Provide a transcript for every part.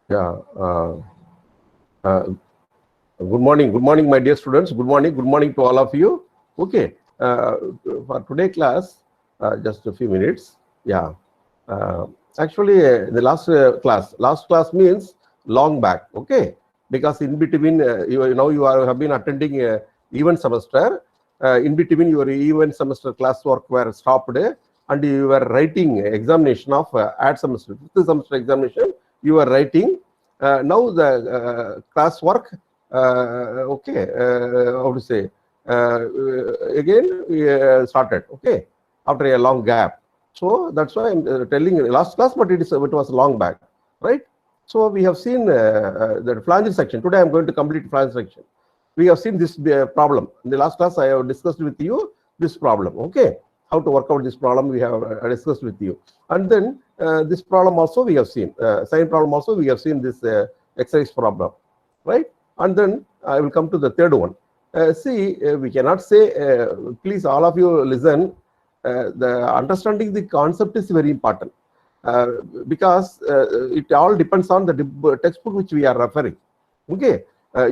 Yeah. Good morning, my dear students. Good morning to all of you. Okay. For today class, just a few minutes. Yeah. Uh, Actually, the last class means long back. Okay, because in between, have been attending event semester. In between your event semester classwork were stopped, and you were writing examination of add semester, fifth semester examination. You were writing. Now the classwork. Okay, how to say? Again, we started. Okay, after a long gap. So that's why I'm telling you last class, but it was long back, right? So we have seen the flange section. Today I'm going to complete flange section. We have seen this problem. In the last class, I have discussed with you this problem. Okay, how to work out this problem we have discussed with you. And then this problem also we have seen. Same problem also we have seen this exercise problem, right? And then I will come to the third one. We cannot say, please all of you listen, the understanding the concept is very important because it all depends on the textbook which we are referring. Okay,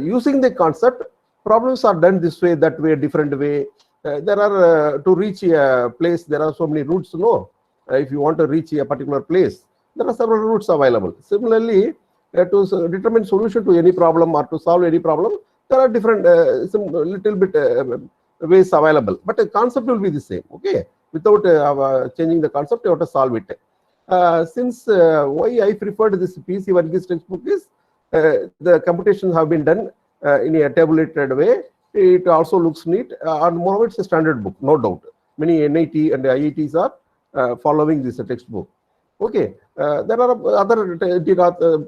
using the concept, problems are done this way, that way, different way. There are to reach a place, there are so many routes. No, if you want to reach a particular place, there are several routes available. Similarly, to determine solution to any problem or to solve any problem, there are different some little bit ways available, but the concept will be the same. Okay, without changing the concept, you have to solve it. Since why I preferred this PC Varghese textbook is the computations have been done in a tabulated way. It also looks neat, and moreover, it's a standard book, no doubt. Many NIT and IITs are following this textbook. Okay, there are other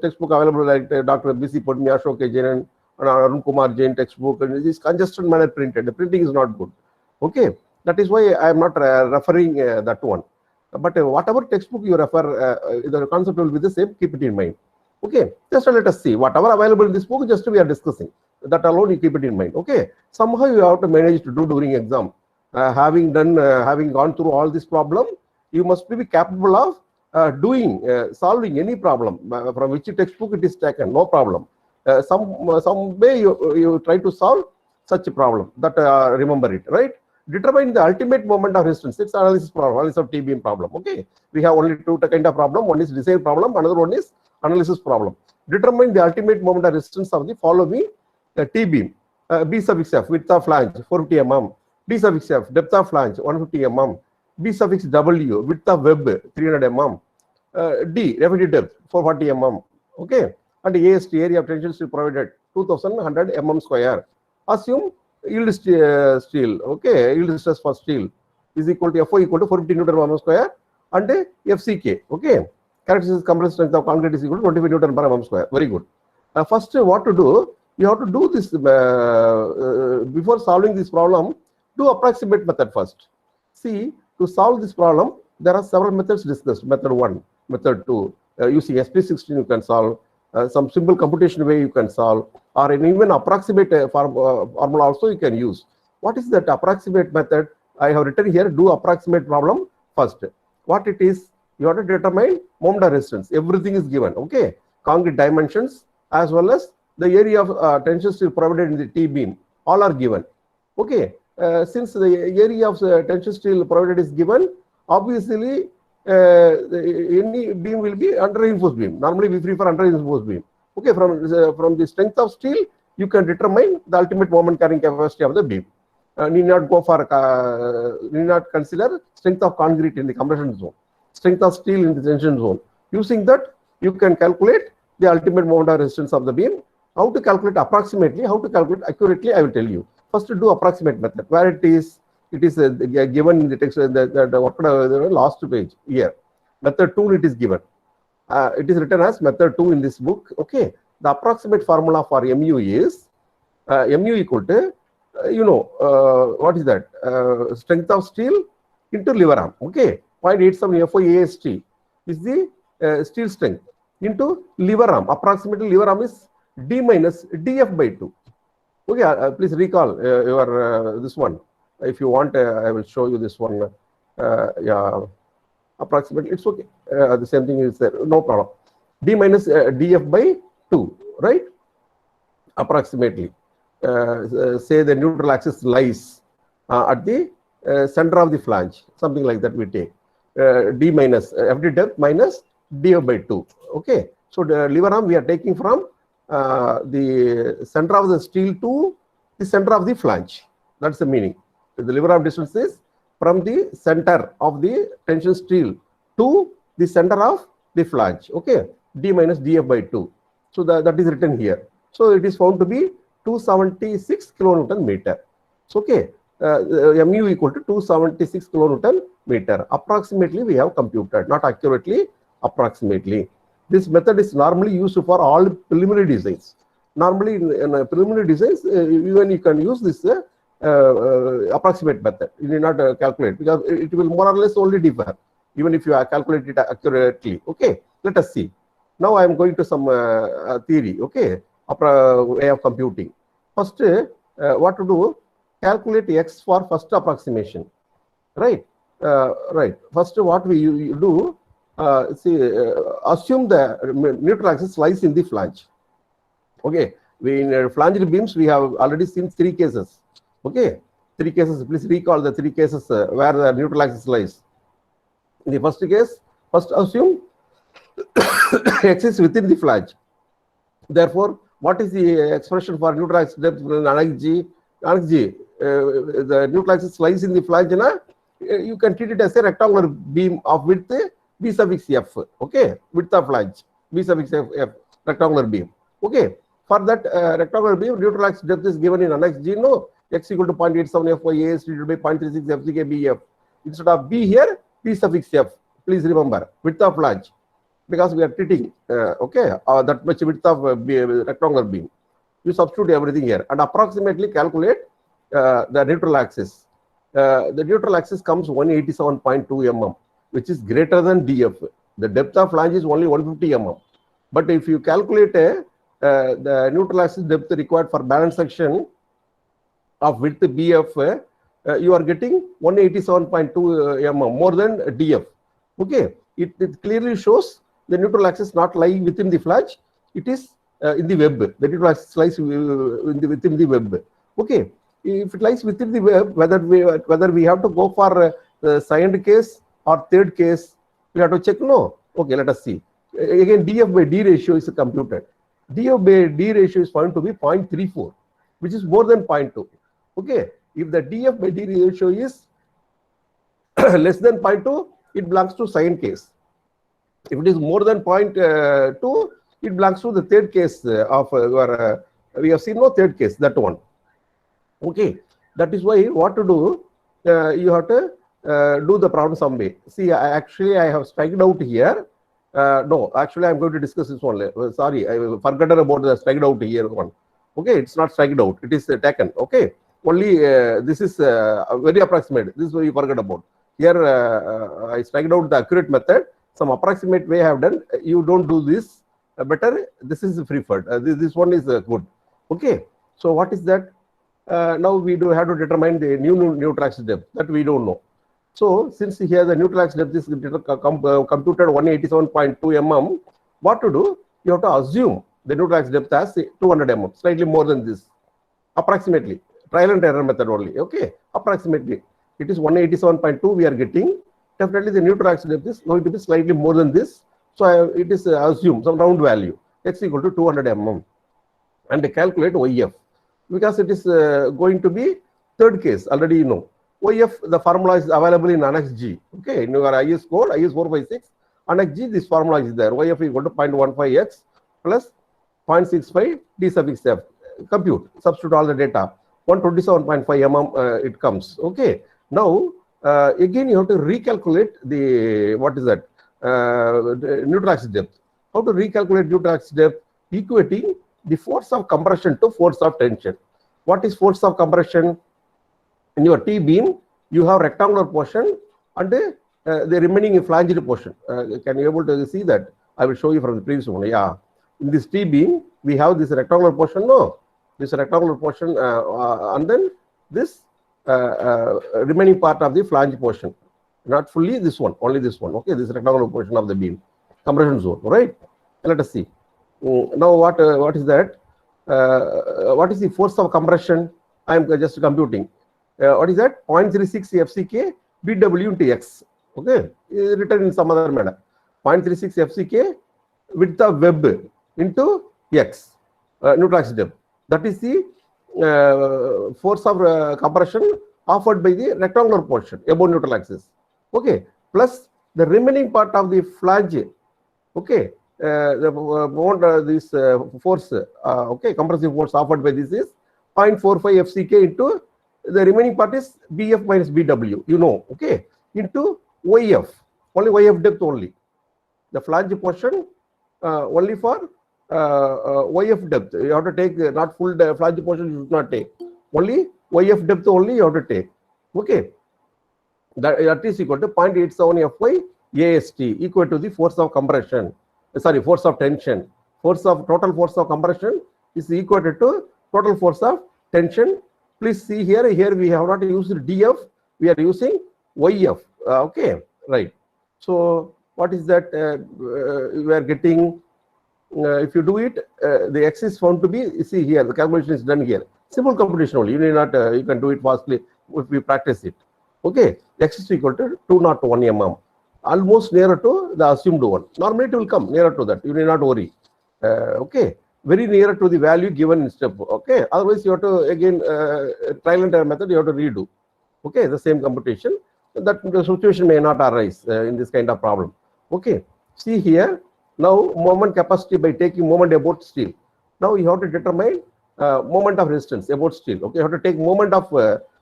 textbook available like Dr. B.C. Podmi, Ashok Jain, and Arun Kumar Jain textbook, and this congested manner printed. The printing is not good. Okay, that is why I am not referring that one. But whatever textbook you refer, the concept will be the same. Keep it in mind. Okay, just let us see whatever available in this book. Just we are discussing that alone. You keep it in mind. Okay, somehow you have to manage to do during exam. Having gone through all this problem, you must be capable of solving any problem from which textbook it is taken. No problem. Some way you try to solve such a problem. That remember it, right? Determine the ultimate moment of resistance. It's analysis problem, analysis of T-beam problem. Okay, we have only two kind of problem. One is design problem, another one is analysis problem. Determine the ultimate moment of resistance of the following T-beam. B suffix F, width of flange 450 mm. D suffix F, depth of flange 150 mm. B suffix W, width of web 300 mm. D, repetitive depth 440 mm. Okay, and AST, area of tension steel provided 2100 mm square. Assume yield steel, okay, yield stress for steel is equal to FO equal to 450 Newton per mm square, and FCK, okay, characteristic compressive strength of concrete is equal to 25 Newton per mm square. Very good. First, what to do? You have to do this before solving this problem. Do approximate method first. See, to solve this problem, there are several methods discussed. Method 1, method 2, using SP16 you can solve. Some simple computation way you can solve, or even approximate formula also you can use. What is that approximate method? I have written here, do approximate problem first. What it is, you have to determine moment of resistance. Everything is given, okay? Concrete dimensions as well as the area of tension steel provided in the T-beam, all are given, okay? Since the area of tension steel provided is given, obviously any beam will be under reinforced beam. Normally we prefer under reinforced beam. Okay, from the strength of steel, you can determine the ultimate moment carrying capacity of the beam. Need not consider strength of concrete in the compression zone, strength of steel in the tension zone. Using that, you can calculate the ultimate moment of resistance of the beam. How to calculate approximately, how to calculate accurately, I will tell you. First, do approximate method. Where it is given in the text, the last page here. Method 2, it is given. It is written as method 2 in this book. Okay, the approximate formula for MU is MU equal to what is that? Strength of steel into lever arm. Okay, 0.87 FOAST is the steel strength into lever arm. Approximately lever arm is D minus DF by 2. Okay, please recall your this one. If you want, I will show you this one. Yeah, approximately, it's okay. The same thing is there, no problem. D minus df by 2, right? Approximately. Say the neutral axis lies at the center of the flange, something like that we take. D minus FD depth minus df by 2. Okay. So the lever arm we are taking from the center of the steel to the center of the flange. That's the meaning. The lever arm distance is from the center of the tension steel to the center of the flange. Okay. D minus df by 2. So that is written here. So it is found to be 276 kilonewton meter. So okay. Mu equal to 276 kilonewton meter. Approximately we have computed, not accurately, approximately. This method is normally used for all preliminary designs. Normally in preliminary designs, even you can use this approximate method. You need not calculate, because it will more or less only differ, even if you calculate it accurately. Okay, let us see. Now I am going to some theory, okay, way of computing. First, what to do? Calculate x for first approximation, right? Right. First, what we do? Assume the neutral axis lies in the flange. Okay, in flanged beams we have already seen 3 cases. Okay, 3 cases. Please recall the 3 cases where the neutral axis lies. In the first case, first assume x is within the flange. Therefore, what is the expression for neutral axis depth in annex G? Annex G, the neutral axis lies in the flange. You can treat it as a rectangular beam of width B suffix f. Okay, width of flange B suffix f, rectangular beam. Okay, for that rectangular beam, neutral axis depth is given in annex G. No, x equal to 0.87 f by a is treated by 0.36 fck bf. Instead of b here, B suffix f. Please remember, width of flange, because we are treating that much width of rectangular beam. You substitute everything here and approximately calculate the neutral axis. The neutral axis comes 187.2 mm, which is greater than df. The depth of flange is only 150 mm. But if you calculate the neutral axis depth required for balance section of width bf, you are getting 187.2 mm, more than df. Okay, it clearly shows the neutral axis not lying within the flange. It is in the web. The neutral axis lies within the web. Okay, if it lies within the web, whether we have to go for the second case or third case, we have to check. No. Okay, let us see. Again, df by d ratio is computed. Df by d ratio is found to be 0.34, which is more than 0.2. Okay, if the df by d ratio is less than 0.2, it belongs to second case. If it is more than 0.2, it belongs to the third case of we have seen no third case, that one. Okay, that is why what to do, you have to do the problem some way. See, I have striked out here. No, actually I'm going to discuss this one. Sorry, I forgot about the striked out here one. Okay, it's not striked out, it is taken. Okay, only this is very approximate. This is what you forgot about. Here I striked out the accurate method. Some approximate way I have done. You don't do this. Better, this is preferred. This one is good. Okay, so what is that? Now we do have to determine the neutral axis depth, that we don't know. So since here the neutral axis depth is computed 187.2 mm, what to do? You have to assume the neutral axis depth as 200 mm, slightly more than this, approximately. Trial and error method only. Okay, approximately. It is 187.2 we are getting. Definitely the neutral axis depth is going to be slightly more than this. So it is assumed some round value, x equal to 200 mm, and calculate YF, because it is going to be third case. Already you know YF, the formula is available in Annex G. Okay, in your IS code, IS 456, Annex G, this formula is there. YF equal to 0.15x plus 0.65 d suffix f. Compute, substitute all the data. 127.5 mm it comes. Okay, now again you have to recalculate the, what is that, neutral axis depth. How to recalculate neutral axis depth? Equating the force of compression to force of tension. What is force of compression? In your T beam, you have rectangular portion and the remaining flanged portion. Can you able to see that? I will show you from the previous one. Yeah, in this T beam, we have this rectangular portion. No, this rectangular portion, and then this remaining part of the flange portion. not fully, this one, only this one. Okay, this rectangular portion of the beam, compression zone, right? Let us see. Now what is that? What is the force of compression? I am just computing. What is that? 0.36 FCK BW into X. Okay, written in some other manner. 0.36 FCK width of web into X, neutral axis depth. That is the force of compression offered by the rectangular portion above neutral axis. Okay, plus the remaining part of the flange. Okay, this force, okay, compressive force offered by this is 0.45 FCK into the remaining part is BF minus BW, you know, okay, into YF, only YF depth only. The flange portion only for YF depth. You have to take not full flange portion, you should not take. Only YF depth only you have to take. Okay. That is equal to 0.87 Fy AST equal to the force of compression. Sorry, force of tension. Total force of compression is equal to total force of tension. Please see here we have not used DF, we are using YF. Okay, right. So what is that we are getting? If you do it, the X is found to be, see here, the calculation is done here. Simple computation only. You need not, you can do it fastly if we practice it. Okay, X is equal to 201 mm, almost nearer to the assumed one. Normally it will come nearer to that. You need not worry. Okay, very nearer to the value given in step. Okay, otherwise you have to again trial and error method. You have to redo. Okay, the same computation. That the situation may not arise in this kind of problem. Okay, see here. Now moment capacity by taking moment about steel. Now you have to determine moment of resistance about steel. Okay, you have to take moment of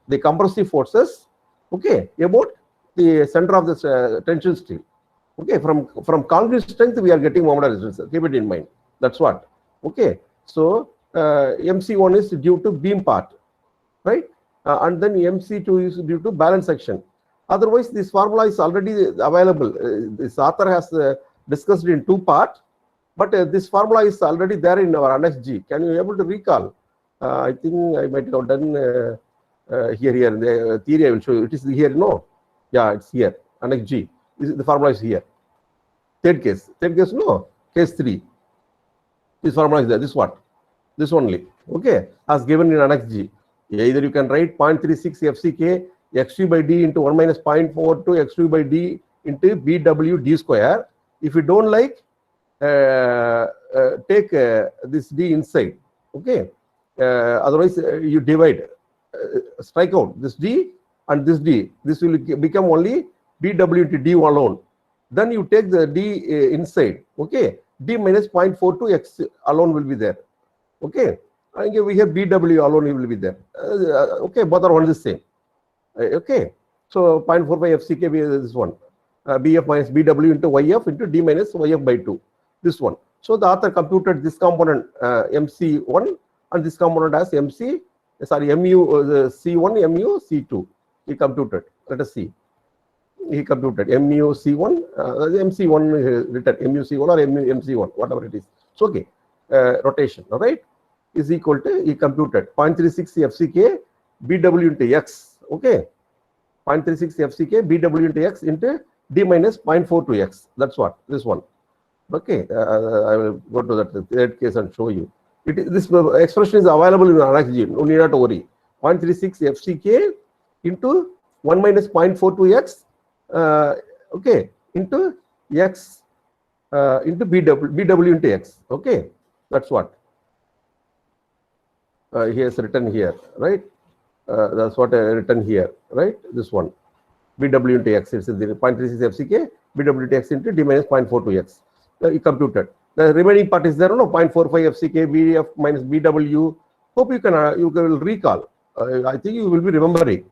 the compressive forces. Okay, about the center of this tension steel. Okay, from concrete strength we are getting moment of resistance. Keep it in mind. That's what. Okay, so MC1 is due to beam part, right? And then MC2 is due to balance section. Otherwise, this formula is already available. This author has discussed in two parts, but this formula is already there in our Annex G. Can you able to recall? I think I might have done here. The theory I will show you. It is here, no? Yeah, it's here. Annex G. The formula is here. Third case, no. Case 3. This formula is there. This what? This only. Okay, as given in Annex G. Either you can write 0.36 FCK x2 by d into 1 minus 0.42 x2 by d into BW d square. If you don't like, take this d inside. Okay. Otherwise, you divide, strike out this d and this d. This will become only BW into d alone. Then you take the d inside. Okay. D minus 0.42 x alone will be there. Okay. And we have BW alone will be there. Okay. Both are one the same. Okay. So 0.45 FCK is this one. BF minus BW into YF into D minus YF by 2. This one. So the author computed this component MC1 and this component as MU C1, MU C2. He computed. Let us see. He computed MU C1, MC1 written MU C1 or MC1, whatever it is. So okay. Rotation, all right, is equal to, he computed 0.36 FCK BW into X. Okay. 0.36 FCK BW into X into D minus 0.42 X. That's what, this one. Okay, I will go to that third case and show you. This expression is available in Annex G. No need not worry. 0.36 FCK into 1 minus 0.42 X, okay, into X into BW into X. Okay, that's what he has written here, right? That's what I written here, right? This one, BW into X. It's the 0.36 FCK, BW into X into D minus 0.42 X. He computed. The remaining part is there, no? 0.45 FCK, BF minus BW. Hope you will recall. I think you will be remembering,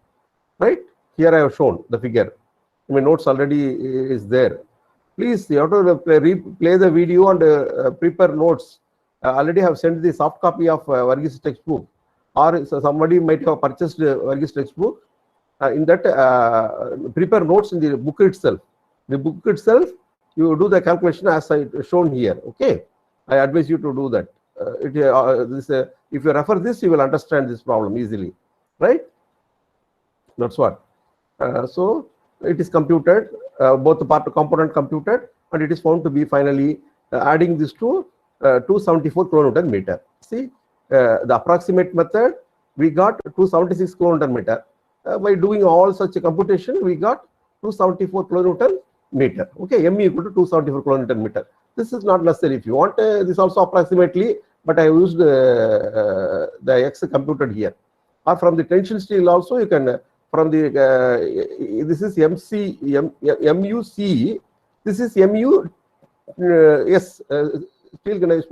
right? Here I have shown the figure. My notes already is there. Please, you have to replay the video and prepare notes. Already have sent the soft copy of Varghese textbook, or somebody might have purchased Varghese textbook. In that, prepare notes in the book itself. The book itself, you do the calculation as I shown here. Okay, I advise you to do that. If you refer this, you will understand this problem easily, right? That's what. So it is computed, both the part component computed, and it is found to be finally adding this to 274 kilonewton meter. See, the approximate method, we got 276 kilonewton meter. By doing all such a computation, we got 274 kilonewton meter. Okay, mu equal to 274 kilonewton meter. This is not necessary. If you want this also approximately, but I used the X computed here. Or from the tension steel also you can, from the, this is MUC, this is MU, yes, steel can use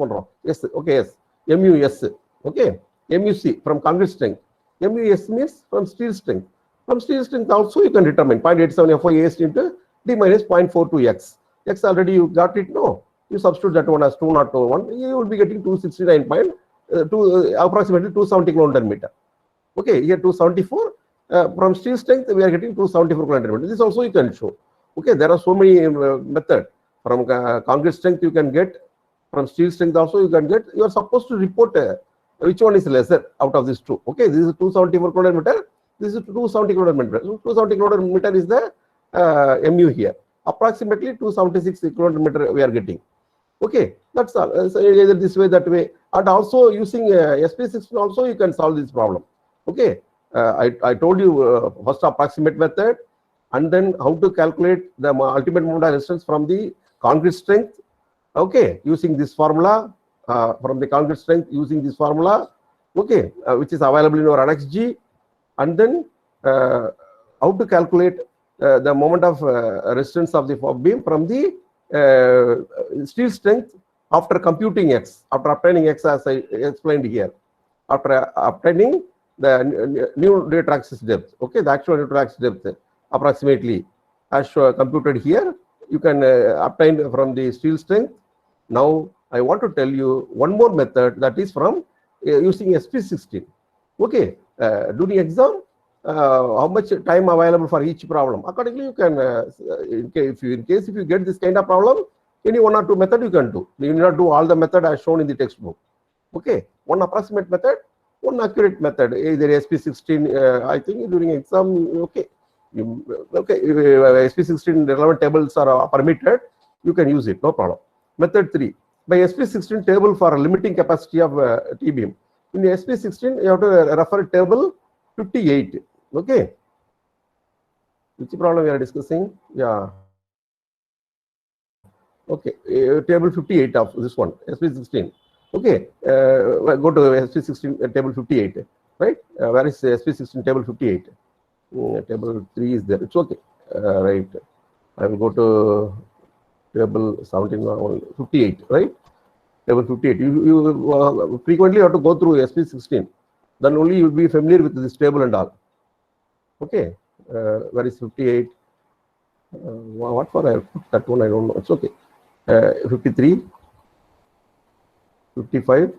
yes, okay, yes, MUS, okay, MUC from concrete strength. MUS means from steel strength. From steel strength also you can determine 0.87 FOAS into D minus 0.42 X. X already you got it, no? You substitute that one as 201, you will be getting 269.2, approximately 270 kilonewton meter. Okay, here 274, from steel strength we are getting 274 kilonewton meter. This also you can show. Okay, there are so many methods. From concrete strength you can get, from steel strength also you can get. You are supposed to report which one is lesser out of these two. Okay, this is 274 kilonewton meter, this is 270 kilonewton meter. So 270 kilonewton meter is the MU here. Approximately 276 kilonewton meter we are getting. Okay, that's all. So either this way, that way, and also using SP16 also you can solve this problem. Okay, I told you first approximate method, and then how to calculate the ultimate moment of resistance from the concrete strength. Okay, using this formula, from the concrete strength using this formula. Okay, which is available in our Annex G, and then how to calculate the moment of resistance of the beam from the steel strength after computing X, after obtaining X as I explained here, after obtaining the new neutral axis depth. Okay, the actual neutral axis depth approximately as computed here, you can obtain from the steel strength. Now I want to tell you one more method, that is from using SP16. Okay, during exam, how much time available for each problem. Accordingly, you can, in case if you get this kind of problem, any one or two method you can do. You need not do all the method as shown in the textbook. Okay, one approximate method, one accurate method, either SP16. I think during exam, okay, okay, SP16 relevant tables are permitted, you can use it, no problem. Method 3, by SP16 table for limiting capacity of T-beam. In SP16, you have to refer table 58. Okay, which problem we are discussing? Yeah, okay, table 58 of this one, SP16. Okay, go to SP16 table 58, right? Where is SP16 table 58? Table 3 is there. It's okay, right? I will go to table 17, 58, right? Table 58. You frequently have to go through SP16. Then only you will be familiar with this table and all. Okay, where is 58? What for I put that one? I don't know. It's okay. 53, 55.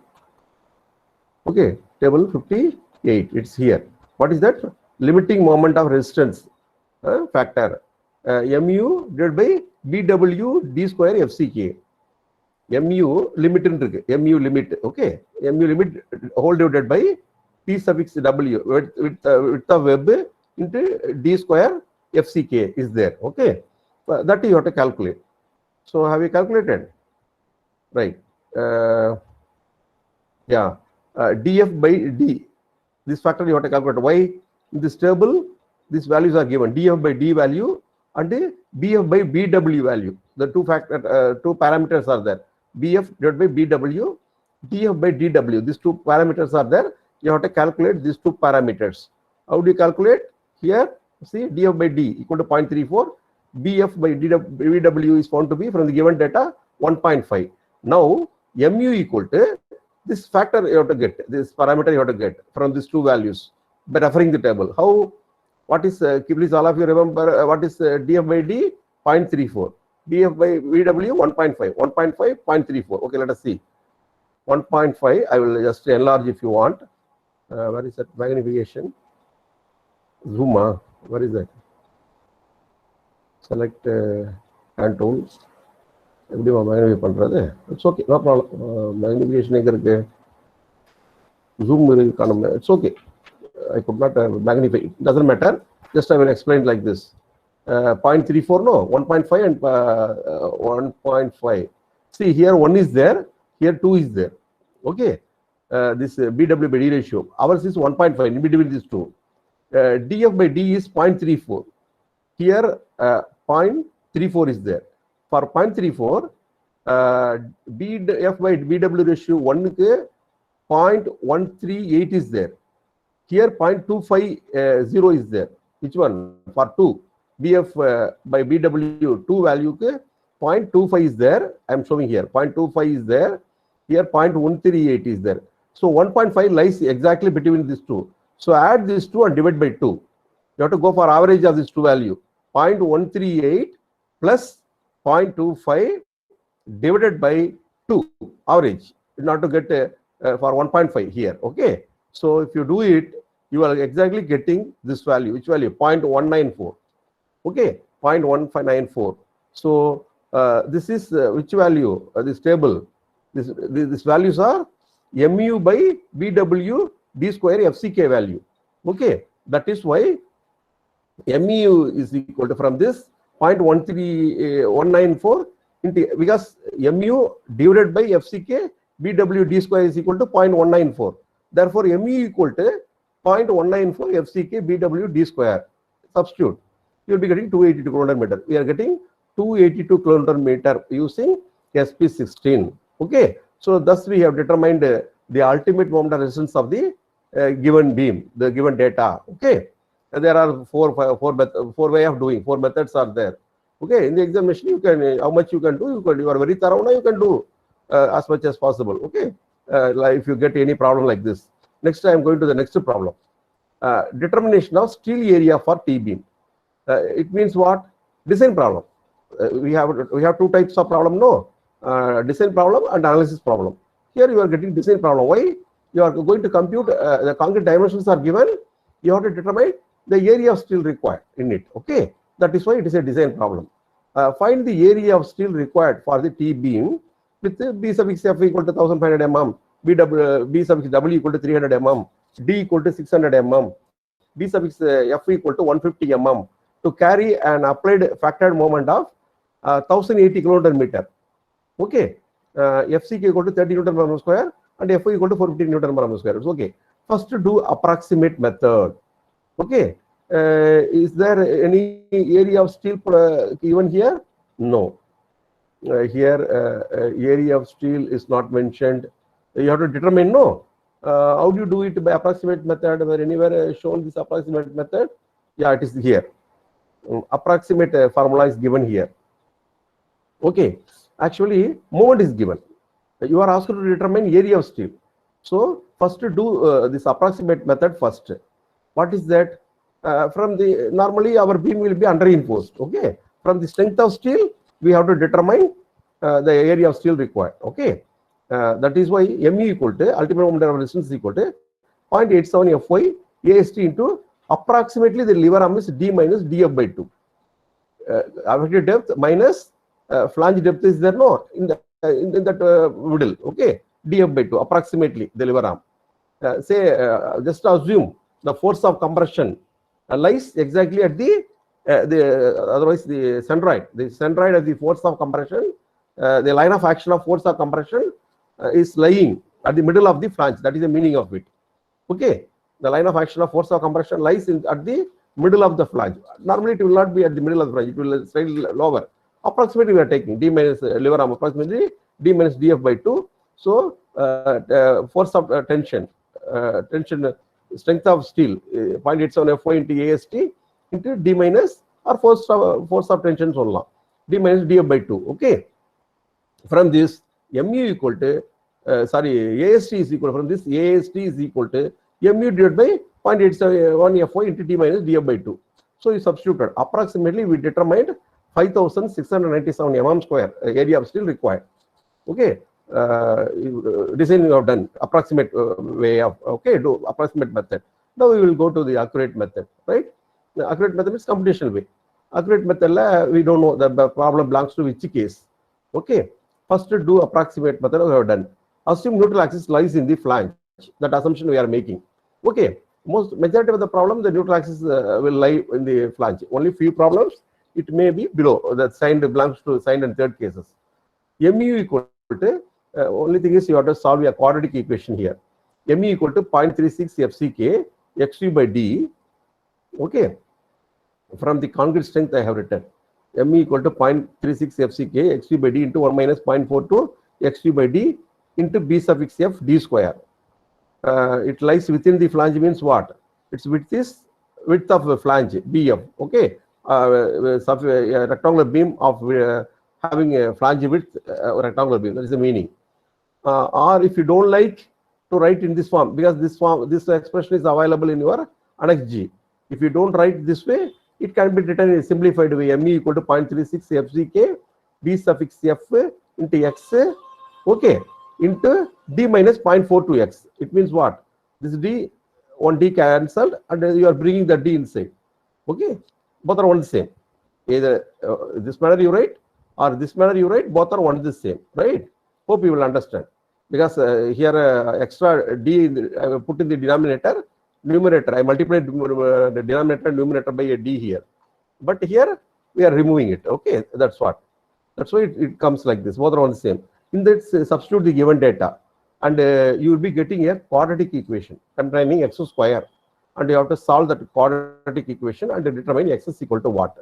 Okay, table 58. It's here. What is that? Limiting moment of resistance factor. Mu divided by BW D square FCK. Mu limit in Mu limit. Okay, Mu limit whole divided by P suffix W with the web into D square FCK is there. Okay, that you have to calculate. So have you calculated? Right. Yeah. DF by D. This factor you have to calculate. Why? In this table, these values are given. DF by D value and BF by BW value. The two parameters are there. BF divided by BW, DF by DW. These two parameters are there. You have to calculate these two parameters. How do you calculate? Here, see, DF by D equal to 0.34. BF by BW is found to be from the given data 1.5. Now, Mu equal to this factor you have to get, this parameter you have to get from these two values by referring the table. How? What is, please all of you remember, what is DF by D? 0.34. DF by BW 1.5. 1.5, 0.34. Okay, let us see. 1.5, I will just enlarge if you want. Where is that magnification? Zoom, where is that? Select hand tool. It's okay, no problem. Magnification, zoom, it's okay. I could not magnify. It doesn't matter. Just I will explain like this. 0.34, no, 1.5 and 1.5. See, here 1 is there, here 2 is there. Okay, this BW by D ratio. Ours is 1.5, in between these two. DF by D is 0.34. Here 0.34 is there. For 0.34, BF by BW ratio 1 0.138 is there. Here 0.250 is there. Which one? For 2. BF by BW 2 value 0.25 is there. I am showing here. 0.25 is there. Here 0.138 is there. So 1.5 lies exactly between these two. So add these two and divide by 2. You have to go for average of these two value. 0.138 plus 0.25 divided by 2 average. Not to get for 1.5 here. Okay. So if you do it, you are exactly getting this value. Which value? 0.194. Okay. 0.1594. So this is which value? This table. These values are mu by BW D square FCK value. Okay. That is why mu is equal to, from this 0.194 into, because mu divided by FCK BW D square is equal to 0.194. Therefore, mu equal to 0.194 FCK BW D square. Substitute. You will be getting 282 km. We are getting 282 km using SP16. Okay. So thus we have determined the ultimate moment of resistance of the given beam, the given data. Okay. There are four way of doing. 4 methods are there. Okay. In the examination, you can how much you can do. You are very thorough now. You can do as much as possible. Okay. Like if you get any problem like this. Next, I am going to the next problem. Determination of steel area for T-beam. It means what? Design problem. We have two types of problem. No, design problem and analysis problem. Here you are getting design problem. Why? You are going to compute the concrete dimensions are given. You have to determine the area of steel required in it. Okay, that is why it is a design problem. Find the area of steel required for the T-beam with B suffix F equal to 1500 mm, B suffix W equal to 300 mm, D equal to 600 mm, B suffix F equal to 150 mm to carry an applied factored moment of 1080 kN. Okay, FCK equal to 30 Newton per mm square and FO equal to 450 Newton per mm square. Okay, first do approximate method. Okay, is there any area of steel given here? No. Here area of steel is not mentioned. You have to determine. No. How do you do it? By approximate method? Where anywhere shown this approximate method? Yeah, it is here. Approximate formula is given here. Okay, actually moment is given. You are asked to determine area of steel. So first do this approximate method first. What is that? From the normally our beam will be under-reinforced. Okay, from the strength of steel we have to determine the area of steel required. Okay, that is why mu equal to ultimate moment of resistance is equal to 0.87 Fy AST into approximately the lever arm is D minus DF by 2. Effective depth minus flange depth is there, no, in that middle. Okay, DF by 2 approximately the lever arm. Just assume the force of compression lies exactly at the otherwise the centroid. The centroid of the force of compression, the line of action of force of compression is lying at the middle of the flange. That is the meaning of it. Okay, the line of action of force of compression lies at the middle of the flange. Normally it will not be at the middle of the flange. It will slightly lower. Approximately we are taking D minus lever arm approximately D minus DF by 2. So force of tension strength of steel 0.87 Fy into AST into D minus or force of tension so D minus DF by 2. Okay, from this mu equal to AST is equal, from this AST is equal to mu divided by 0.87 Fy into D minus DF by 2. So you substituted. Approximately we determined 5697 mm square area of steel required. Okay, design you have done approximate way of, okay, do approximate method. Now we will go to the accurate method, right? The accurate method is computational way. Accurate method we don't know the problem belongs to which case. Okay, first to do approximate method we have done. Assume neutral axis lies in the flange. That assumption we are making. Okay, majority of the problem the neutral axis will lie in the flange. Only few problems it may be below. That signed belongs to signed and third cases. Mu equal to, only thing is you have to solve a quadratic equation here. Mu equal to 0.36 FCK x3 by d. Okay. From the concrete strength I have written. Mu equal to 0.36 FCK x3 by d into 1 minus 0.42 x3 by d into b suffix f d square. It lies within the flange means what? Its width is width of the flange BF. Okay. A rectangular beam of having a flange width rectangular beam. That is the meaning. Or if you don't like to write in this form, because this expression is available in your Annex G. If you don't write this way, it can be written in a simplified way. Mu equal to 0.36 FCK d suffix f into x, okay, into d minus 0.42 x. It means what? This d, one d cancelled, and you are bringing the d inside. Okay, both are one the same. Either this manner you write or this manner you write, both are one the same, right? Hope you will understand. Because here extra d I put in the denominator, numerator. I multiplied the denominator and numerator by a d here. But here we are removing it. Okay, that's what. That's why it comes like this. Both are one the same. In that, substitute the given data, and you will be getting a quadratic equation containing x square, and you have to solve that quadratic equation and determine x is equal to what.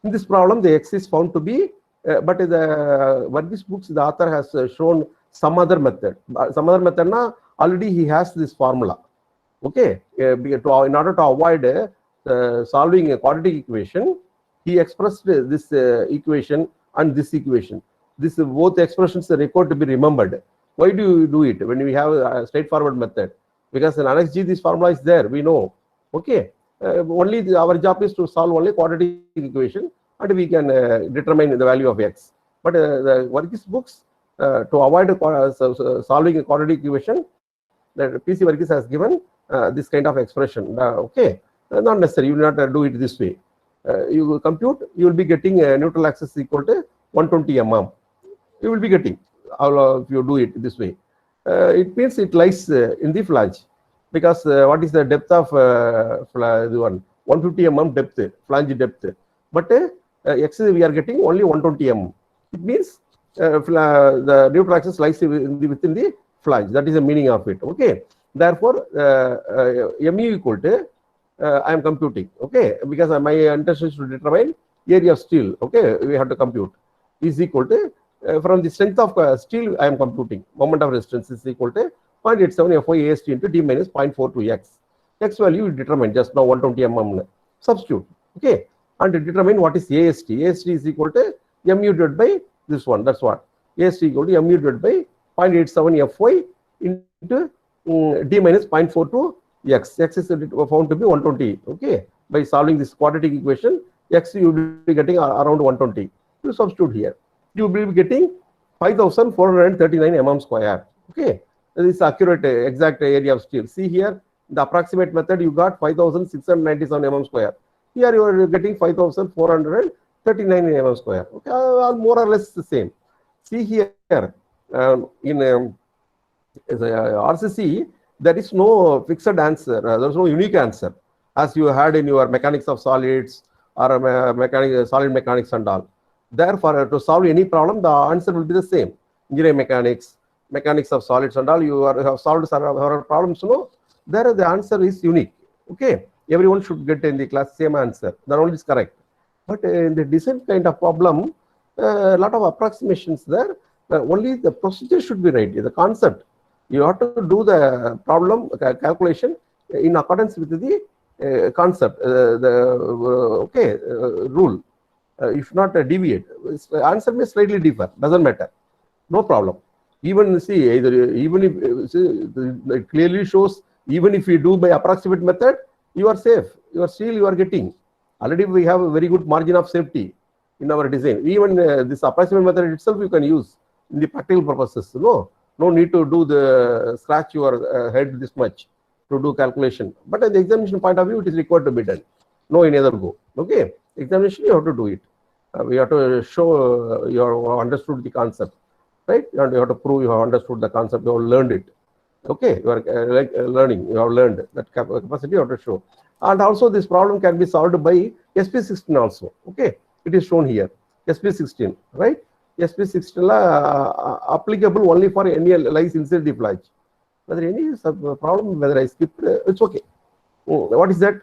In this problem, the x is found to be, but in the Varghese books, the author has shown some other method. Some other method, already he has this formula. Okay, in order to avoid solving a quadratic equation, he expressed this equation and this equation. This both expressions are required to be remembered. Why do you do it when we have a straightforward method? Because in Annex G, this formula is there. We know. Okay, only our job is to solve only quadratic equation, and we can determine the value of x. But the Varghese books, to avoid solving a quadratic equation, that PC Varghese has given this kind of expression. Okay, not necessary. You will not do it this way. You will compute. You will be getting neutral axis equal to 120 mm. You will be getting if you do it this way. It means it lies in the flange, because what is the depth of the one 150 mm depth, flange depth, but x we are getting only 120 mm. It means the neutral axis lies within the flange. That is the meaning of it. Okay. Therefore, mu equal to I am computing. Okay, because my intention is to determine area of steel. Okay, we have to compute is equal to from the strength of steel I am computing. Moment of resistance is equal to 0.87 Fy AST into d minus 0.42 x. X value you determine just now 120 mm. Substitute. Okay, and determine what is AST. AST is equal to mu divided by this one. That's what AST equal to mu divided by 0.87 Fy into d minus 0.42 x. X is found to be 120. Okay, by solving this quadratic equation, x you will be getting around 120. You substitute here, you will be getting 5,439 mm square. Okay, this is accurate exact area of steel. See here, the approximate method you got 5,697 mm square. Here you are getting 5,439 mm square. Okay, more or less the same. See here, in RCC, there is no fixed answer. There is no unique answer, as you had in your mechanics of solids or solid mechanics and all. Therefore, to solve any problem, the answer will be the same. Engineering mechanics, mechanics of solids and all, you have solved several problems. No, there the answer is unique. Okay, everyone should get in the class same answer. That only is correct. But in the design kind of problem, a lot of approximations there. Only the procedure should be right. The concept. You have to do the problem calculation in accordance with the concept, rule. You should not deviate. Answer may slightly differ. Doesn't matter. No problem. Even see, even if it clearly shows, even if you do by approximate method, you are safe. You are still you are getting. Already we have a very good margin of safety in our design. Even this approximate method itself you can use in the practical purposes. No need to do the scratch your head this much to do calculation. But at the examination point of view, it is required to be done. No any other go. Okay, examination you have to do it. We have to show you have understood the concept, right? And you have to prove you have understood the concept. You have learned it. Okay, you are learning. You have learned that capacity. You have to show. And also this problem can be solved by SP16 also. Okay, it is shown here, SP16, right? SP16 applicable only for any lies inside the flange. Whether any problem, whether I skip, it's okay. What is that?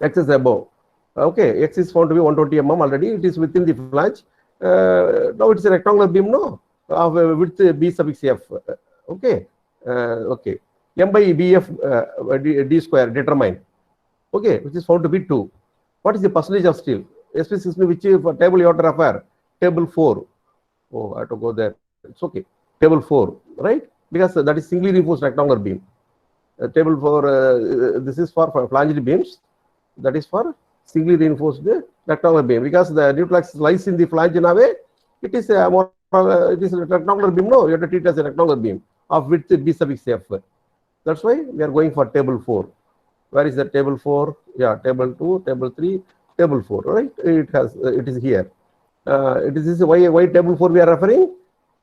X is above. Okay, X is found to be 120 mm already. It is within the flange. Now it's a rectangular beam, no? Of width B suffix F. Okay. Okay. M by BF D square determined. Okay, which is found to be 2. What is the percentage of steel? SP16, which table you have to refer? Table 4. Oh, I have to go there. It's okay. Table 4, right? Because that is singly reinforced rectangular beam. Table 4, this is for flanged beams. That is for singly reinforced rectangular beam. Because the neutral axis lies in the flange in a way, it is a more, it is a rectangular beam. No, you have to treat it as a rectangular beam of width B suffix F. That's why we are going for table 4. Where is the table 4? Yeah, table 2, table 3, table 4, right? It is here. It is this why table 4 we are referring?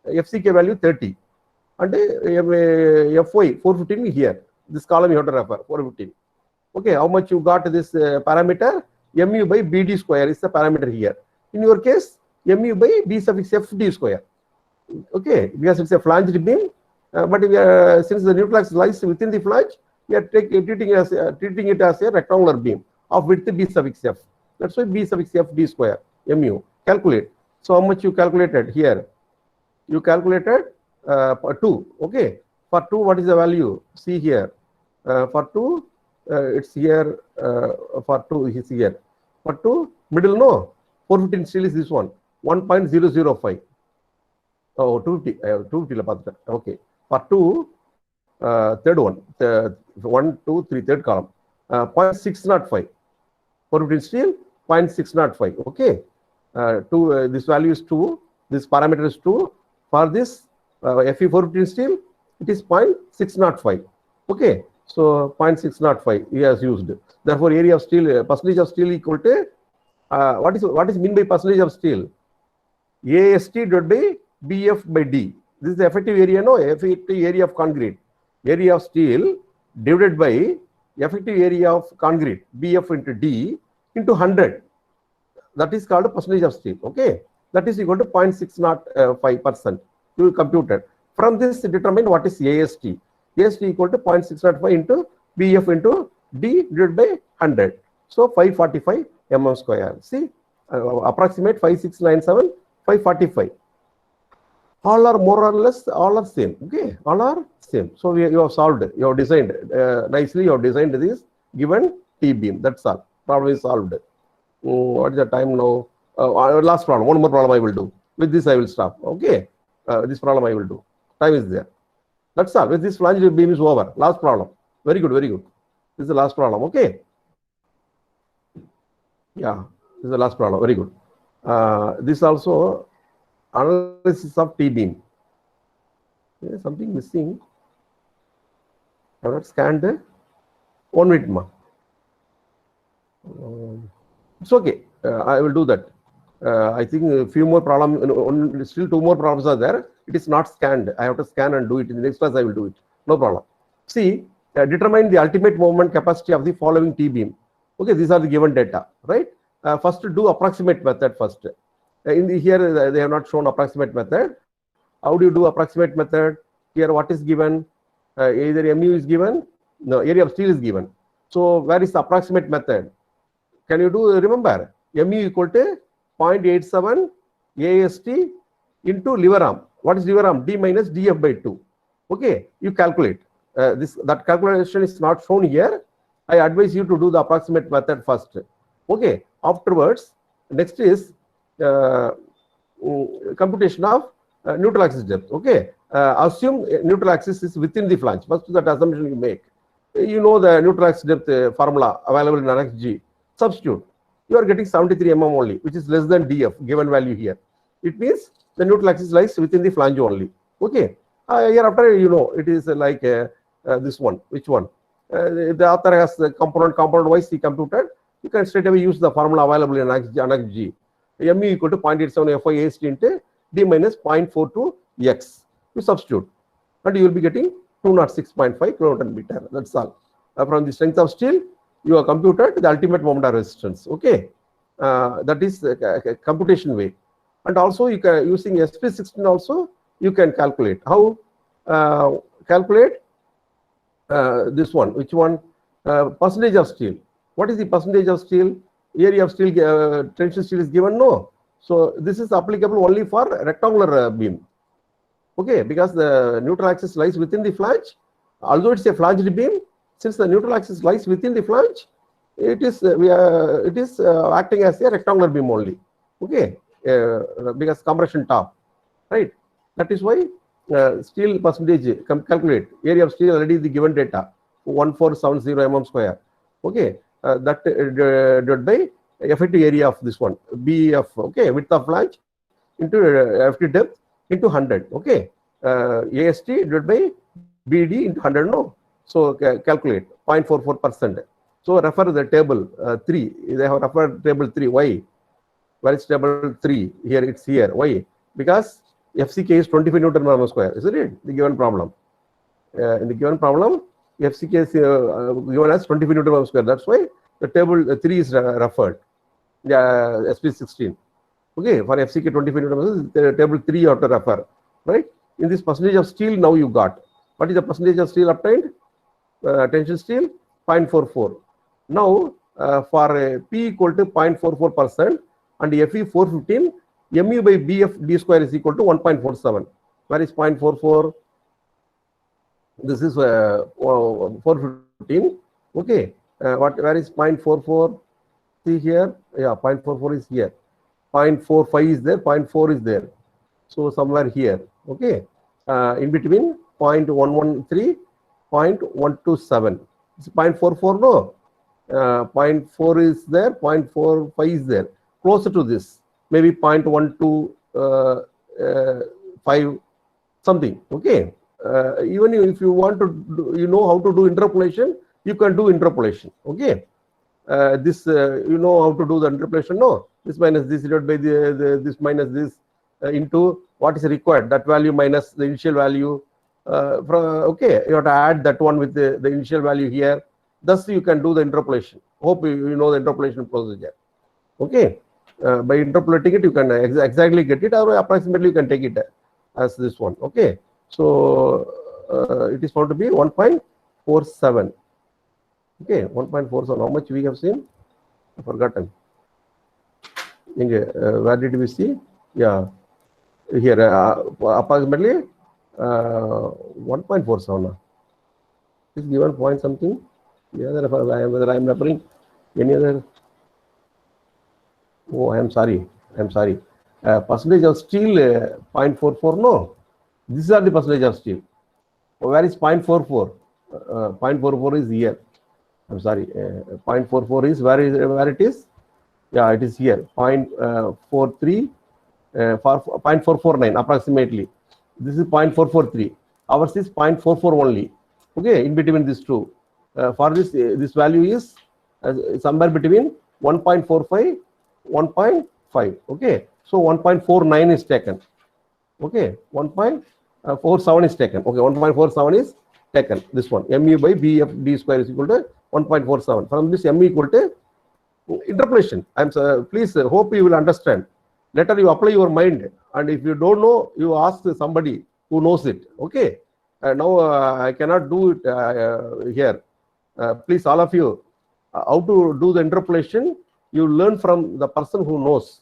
FCK value 30. And FY 415 here. This column you have to refer, 415. Okay, how much you got this parameter? Mu by BD square is the parameter here. In your case, Mu by B suffix FD square. Okay, because it's a flanged beam. But we are, since the neutral axis lies within the flange, we are treating it as a rectangular beam of width B suffix F. That's why B suffix F D square, Mu. Calculate. So how much you calculated here? You calculated 2. Okay. For 2, what is the value? See here. For 2, it's here. For 2, it's here. For 2, middle, no. 415 still is this one. 1.005. Oh, 250. 250. Okay. For 2, third one. 1, 2, 3, third column. 0.605. 415 steel, 0.605. Okay. This value is 2. This parameter is 2. For this Fe415 steel, it is 0.605. Okay. So 0.605 he has used. Therefore, area of steel, percentage of steel equal to what is mean by percentage of steel? AST divided by BF by D. This is the effective area, no? Effective area of concrete. Area of steel divided by effective area of concrete, BF into D into 100. That is called percentage of steel. Okay. That is equal to 0.605%. You computed. From this, determine what is AST. AST equal to 0.605 into BF into D divided by 100. So 545 mm square. See, approximate 5697, 545. All are more or less, all are same. Okay, all are same. So you have solved, you have designed nicely, you have designed this given T beam. That's all. Problem is solved. What is the time now? Last problem. One more problem I will do. With this I will stop. Okay, this problem I will do. Time is there. That's all. With this flange beam is over. Last problem. Very good, very good. This is the last problem. Okay. Yeah, this is the last problem. Very good. This also analysis of T beam. There is something missing. I have not scanned it. 1 minute, ma. It's okay. I will do that. I think a few more problems, still 2 more problems are there. It is not scanned. I have to scan and do it. In the next class, I will do it. No problem. See, determine the ultimate moment capacity of the following T beam. Okay, these are the given data, right? First, do approximate method first. Here, they have not shown approximate method. How do you do approximate method? Here, what is given? Either Mu is given, no, area of steel is given. So, where is the approximate method? Can you do, remember, Mu equal to 0.87 AST into lever arm. What is lever arm? D minus DF by 2. Okay, you calculate. That calculation is not shown here. I advise you to do the approximate method first. Okay, afterwards, next is computation of neutral axis depth. Okay, assume neutral axis is within the flange. First, that assumption you make. You know the neutral axis depth formula available in Annex G. Substitute. You are getting 73 mm only, which is less than DF, given value here. It means the neutral axis lies within the flange only. Okay. Hereafter, you know, it is like this one. Which one? The author has the component wise he computed. You can straight away use the formula available in Annex G. Mu equal to 0.87 Fi AST into D minus 0.42 X. You substitute. And you will be getting 206.5 kN/meter. That's all. From the strength of steel, you have computed the ultimate moment of resistance. Okay. that is computation way. And also you can, using SP16 also you can calculate. How calculate this one? Which one? Percentage of steel. What is the percentage of steel? Area of steel, tension steel is given? No. So this is applicable only for rectangular beam. Okay, because the neutral axis lies within the flange. Although it's a flanged beam, since the neutral axis lies within the flange, it is acting as a rectangular beam only. Okay, because compression top, right? That is why steel percentage calculate. Area of steel already the given data 1470 mm square. Okay, that divided by effective area of this one BF. Okay, width of flange into effective depth into 100. Okay, AST divided by BD into 100. No, so calculate 0.44%. So refer the table 3. They have referred table 3. Why? Where is table 3? Here it's here. Why? Because FCK is 25 Newton per square. Isn't it? The given problem. In the given problem, FCK is given as 25 Newton per square. That's why the table 3 is referred. SP16. Okay, for FCK 25 Newton, the table 3 you have to refer. Right? In this percentage of steel, now you got. What is the percentage of steel obtained? Tension steel 0.44. Now for P equal to 0.44% and Fe 415, mu by Bf d square is equal to 1.47. Where is 0.44? This is 415. Okay. Where is 0.44? See here. Yeah, 0.44 is here. 0.45 is there. 0.4 is there. So somewhere here. Okay. In between 0.113, 0.127. It's 0.44. No. 0.4 is there. 0.45 is there. Closer to this. Maybe 0.125 something. Okay. Even if you want to do, you know how to do interpolation, you can do interpolation. Okay. This you know how to do the interpolation? No. This minus this divided by this minus this into what is required. That value minus the initial value. Okay, you have to add that one with the initial value here. Thus you can do the interpolation. Hope you know the interpolation procedure. Okay. By interpolating it, you can exactly get it, or approximately you can take it as this one. Okay. So it is found to be 1.47. Okay, 1.47. How much we have seen? I've forgotten. Where did we see? Yeah, here approximately 1.47. Is given point something. Whether I am referring any other. Oh, I am sorry. Percentage of steel 0.44. No, these are the percentage of steel. Where is 0.44? 0.44 is here. I'm sorry. 0.44 is where it is? Yeah, it is here. 0.43, 0.449 approximately. This is 0.443. Ours is 0.44 only. Okay, in between these two. For this value is somewhere between 1.45, 1.5. Okay, so 1.49 is taken. Okay, 1.47 is taken. Okay, 1.47 is taken. This one, mu by Bf d square is equal to 1.47. From this, mu equal to interpolation. Please hope you will understand. Later you apply your mind, and if you don't know, you ask somebody who knows it. Okay. Now I cannot do it here. Please, all of you, how to do the interpolation, you learn from the person who knows.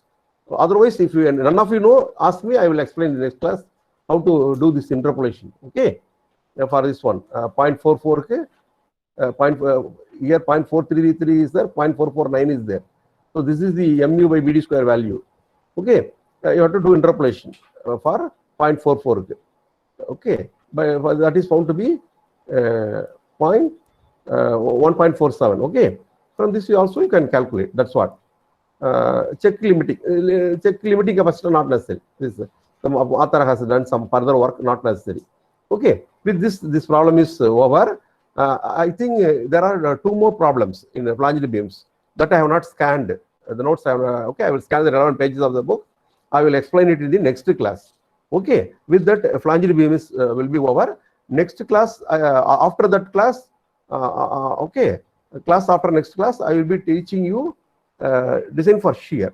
Otherwise, if none of you know, ask me. I will explain in the next class how to do this interpolation. Okay. For this one, 0.44. Here 0.433 is there. 0.449 is there. So this is the mu by BD square value. Okay. You have to do interpolation for 0.44. Okay. But that is found to be 1.47. Okay. From this you can calculate. That's what. Check limiting capacity not necessary. Some author has done some further work, not necessary. Okay. With this problem is over. I think there are 2 more problems in the flanged beams that I have not scanned. The notes I have. Okay, I will scan the relevant pages of the book. I will explain it in the next class. Okay. With that, flanged beam will be over. Next class, after that class, okay, class after next class, I will be teaching you design for shear,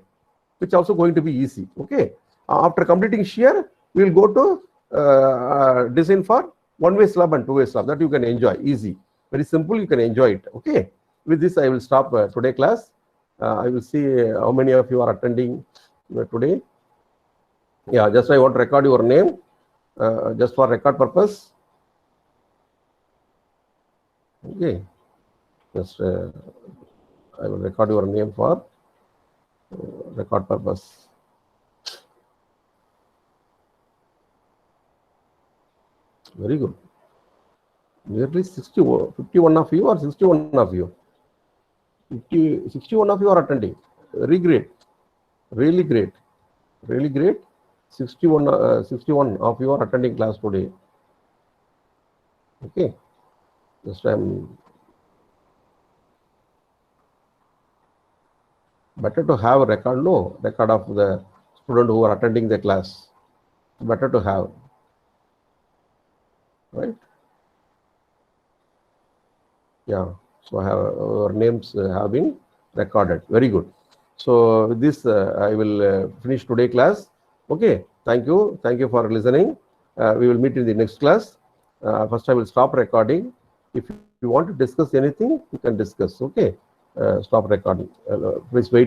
which also going to be easy. Okay. After completing shear, we will go to design for one-way slab and two-way slab that you can enjoy easy. Very simple. You can enjoy it. Okay. With this, I will stop today class. I will see how many of you are attending today. Yeah, just I want to record your name just for record purpose. Okay. Just I will record your name for record purpose. Very good. Nearly 51 of you or 61 of you? 61 of you are attending. Very great. Really great. Really great. 61 of you are attending class today. Okay. Just better to have a record of the student who are attending the class. Better to have. Right? Yeah. So our names have been recorded. Very good. So with this, I will finish today class. Okay. Thank you. Thank you for listening. We will meet in the next class. First, I will stop recording. If you want to discuss anything, you can discuss. Okay. Stop recording. Please wait.